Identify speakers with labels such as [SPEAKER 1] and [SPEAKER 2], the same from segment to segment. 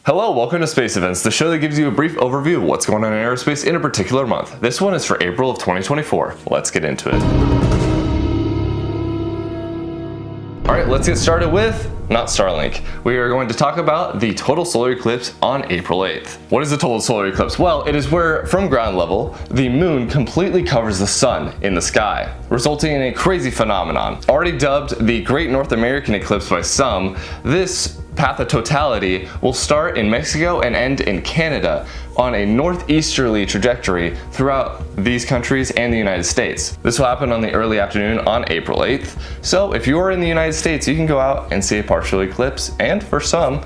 [SPEAKER 1] Hello, welcome to Space Events, the show that gives you a brief overview of what's going on in aerospace in a particular month. This one is for April of 2024. Let's get into it. Alright, let's get started with not Starlink. We are going to talk about the total solar eclipse on April 8th. What is a total solar eclipse? Well, it is where, from ground level, the moon completely covers the sun in the sky, resulting in a crazy phenomenon. Already dubbed the Great North American Eclipse by some, this path of totality will start in Mexico and end in Canada on a northeasterly trajectory throughout these countries and the United States. This will happen on the early afternoon on April 8th. So if you are in the United States, you can go out and see a partial eclipse, and for some,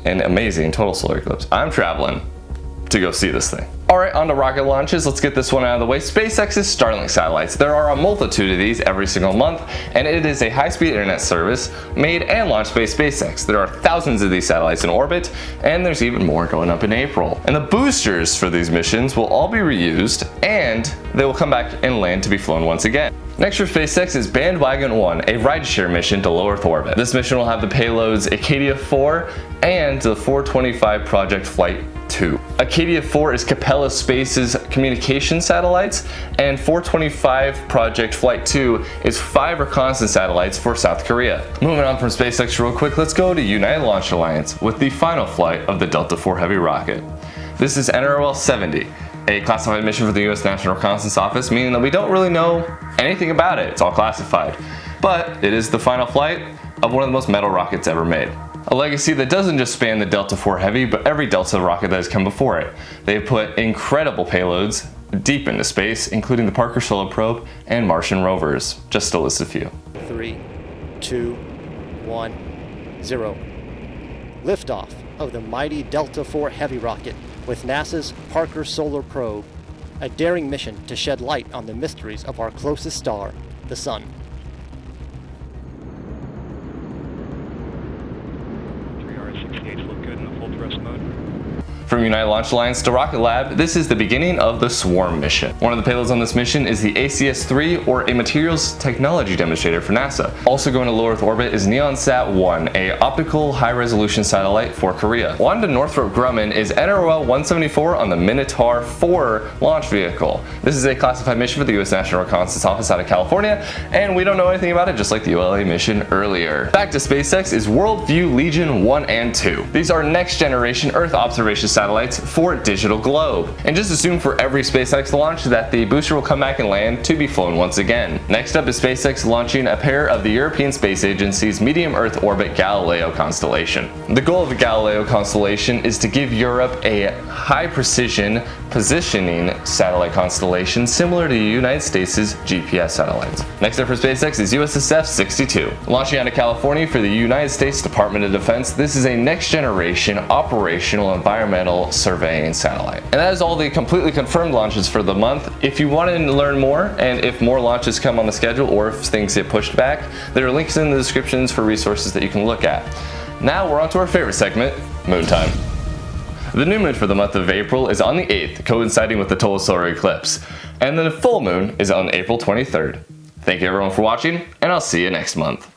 [SPEAKER 1] an amazing total solar eclipse. I'm traveling to go see this thing. Alright, on to rocket launches. Let's get this one out of the way. SpaceX's Starlink satellites. There are a multitude of these every single month, and it is a high-speed internet service made and launched by SpaceX. There are thousands of these satellites in orbit, and there's even more going up in April. And the boosters for these missions will all be reused, and they will come back and land to be flown once again. Next for SpaceX is Bandwagon 1, a rideshare mission to low Earth orbit. This mission will have the payloads Acadia 4 and the 425 Project Flight 2. Acadia 4 is Capella Space's communication satellites, and 425 Project Flight 2 is 5 reconnaissance satellites for South Korea. Moving on from SpaceX real quick, let's go to United Launch Alliance with the final flight of the Delta IV Heavy rocket. This is NROL 70. A classified mission for the U.S. National Reconnaissance Office, meaning that we don't really know anything about it. It's all classified. But it is the final flight of one of the most metal rockets ever made. A legacy that doesn't just span the Delta IV Heavy, but every Delta rocket that has come before it. They have put incredible payloads deep into space, including the Parker Solar Probe and Martian rovers, just to list a few.
[SPEAKER 2] 3, 2, 1, 0. Liftoff of the mighty Delta IV Heavy rocket with NASA's Parker Solar Probe, a daring mission to shed light on the mysteries of our closest star, the Sun.
[SPEAKER 1] From United Launch Alliance to Rocket Lab, this is the beginning of the Swarm mission. One of the payloads on this mission is the ACS-3, or a materials technology demonstrator for NASA. Also going to low Earth orbit is NeonSat-1, a optical high-resolution satellite for Korea. On to Northrop Grumman is NROL-174 on the Minotaur 4 launch vehicle. This is a classified mission for the U.S. National Reconnaissance Office out of California, and we don't know anything about it, just like the ULA mission earlier. Back to SpaceX is WorldView Legion 1 and 2. These are next-generation Earth observation satellites for DigitalGlobe. And just assume for every SpaceX launch that the booster will come back and land to be flown once again. Next up is SpaceX launching a pair of the European Space Agency's medium Earth orbit Galileo constellation. The goal of the Galileo constellation is to give Europe a high precision positioning satellite constellation similar to the United States' GPS satellites. Next up for SpaceX is WSF-62. Launching out of California for the United States Department of Defense, this is a next generation operational environmental surveying satellite. And that is all the completely confirmed launches for the month. If you want to learn more, and if more launches come on the schedule, or if things get pushed back, there are links in the descriptions for resources that you can look at. Now we're on to our favorite segment, Moon Time. The new moon for the month of April is on the 8th, coinciding with the total solar eclipse, and the full moon is on April 23rd. Thank you everyone for watching, and I'll see you next month.